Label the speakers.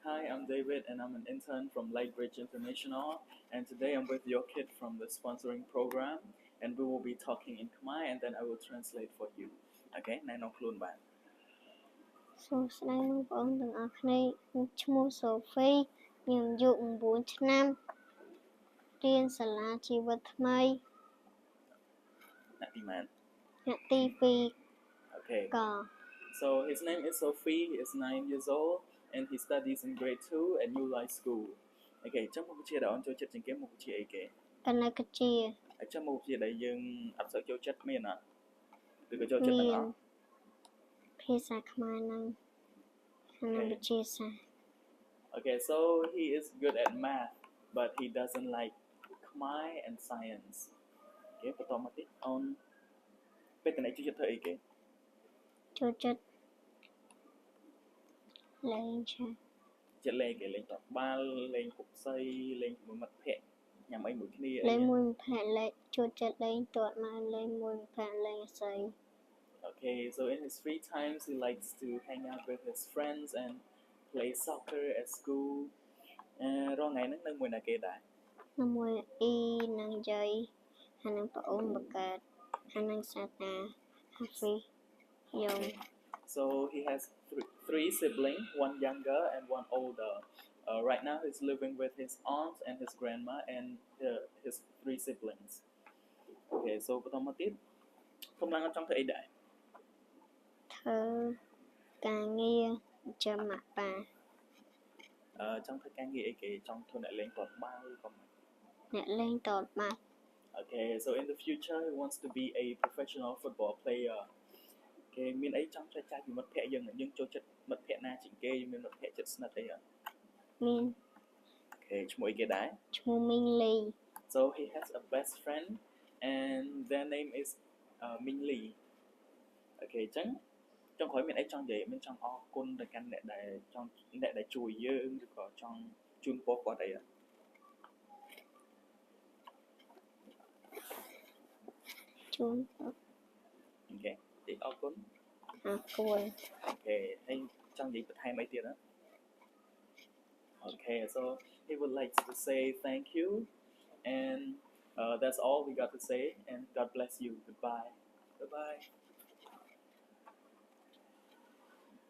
Speaker 1: Hi, I'm David and I'm an intern from Lightbridge International, and today I'm with your kid from the sponsoring program, and we will be talking in Khmer and then I will translate for you. Okay, Nano Klun Ban.
Speaker 2: សួស្តីបងប្អូនទាំងអស់គ្នាខ្ញុំឈ្មោះសូហ្វីខ្ញុំអាយុ9ឆ្នាំរៀនសាលាជីវិតថ្មី
Speaker 1: Natiman.
Speaker 2: អ្នកទី2
Speaker 1: Okay.
Speaker 2: ក
Speaker 1: So his name is Sophie, he is 9 years old, and he studies in grade 2 at New Life School. Okay, ចាំមកជាដល់អូនចូលចិត្តជាងគេមកជាអីគេ
Speaker 2: កណិកវិទ្យា
Speaker 1: ហើយចាំមកជាដែលយើងអត់សូវចូលចិត្តមានអត់ឬក៏ចូលចិត្តទាំងអស់
Speaker 2: ភាសាខ្មែរនិងវិទ្យាសាស្ត្រ
Speaker 1: Okay, so he is good at math, but he doesn't like Khmer and science. Okay, បន្តមកទៀតអូនពេលតនេះជួយចិត្តធ្វើអីគេ
Speaker 2: ចូលចិត្តលេងឆា
Speaker 1: ចិត្តលេងគេលេងតបាល់លេងពុកសីលេងជាមួយមិត្តភ័ក្តិញ៉ាំអីមួយគ្នា
Speaker 2: លេងមួយមិត្តភ័ក្តិលេងចូលចិត្តលេងទាត់ម៉ៅលេងមួយមិត្តភ័ក្តិលេងអសី
Speaker 1: Okay, so in his free times he likes to hang out with his friends and play soccer at school. រាល់ថ្ងៃហ្នឹងនៅមួយណាគេដែរ
Speaker 2: នៅមួយអ៊ីនិងយាយហើយនឹងប្អូនបកើតហើយនឹងសាតាហាហ្វីខ្ញុំ
Speaker 1: So he has three siblings, one younger and one older. Right now he's living with his aunt and his grandma and his three siblings. Okay, so បន្តមកទៀតខ្ញុំឡើងអត់ចង់ធ្វើអីដែរ
Speaker 2: ធ្វើការងារចាំម៉ាក់ប៉ា
Speaker 1: ចង់ធ្វើការងារអីគេចង់ធ្វើអ្នកលេងទាត់បាល់ឬក៏មិន
Speaker 2: អ្នកលេងទាត់បាល់
Speaker 1: Okay, so in the future he wants to be a professional football player. Okay, មានអីចង់ចែកចាយពីមិត្តភ័ក្តិយើងចូលចិត្តមិត្តភ័ក្តិណាជាងគេយើងមានមិត្តភ័ក្តិចិត្តស្និទ្ធអីអត់
Speaker 2: មាន
Speaker 1: Okay, ឈ្មោះអីគេដែរ
Speaker 2: ឈ្មោះមីងលី
Speaker 1: So he has a best friend and their name is Minh Lee. Okay, អញ្ចឹងចុងក្រោយមានអីចង់និយាយមានចង់អរគុណទៅកាន់អ្នកដែលជួយយើងឬក៏ចង់ជូនពរគាត់អីអត់
Speaker 2: ជូន
Speaker 1: Okay, ទីអរគុណ
Speaker 2: អរគុណ
Speaker 1: Okay, ហើយចង់និយាយបន្ថែមអីទៀតណា Okay, so he would like to say thank you and that's all we got to say and God bless you. Goodbye. Bye-bye.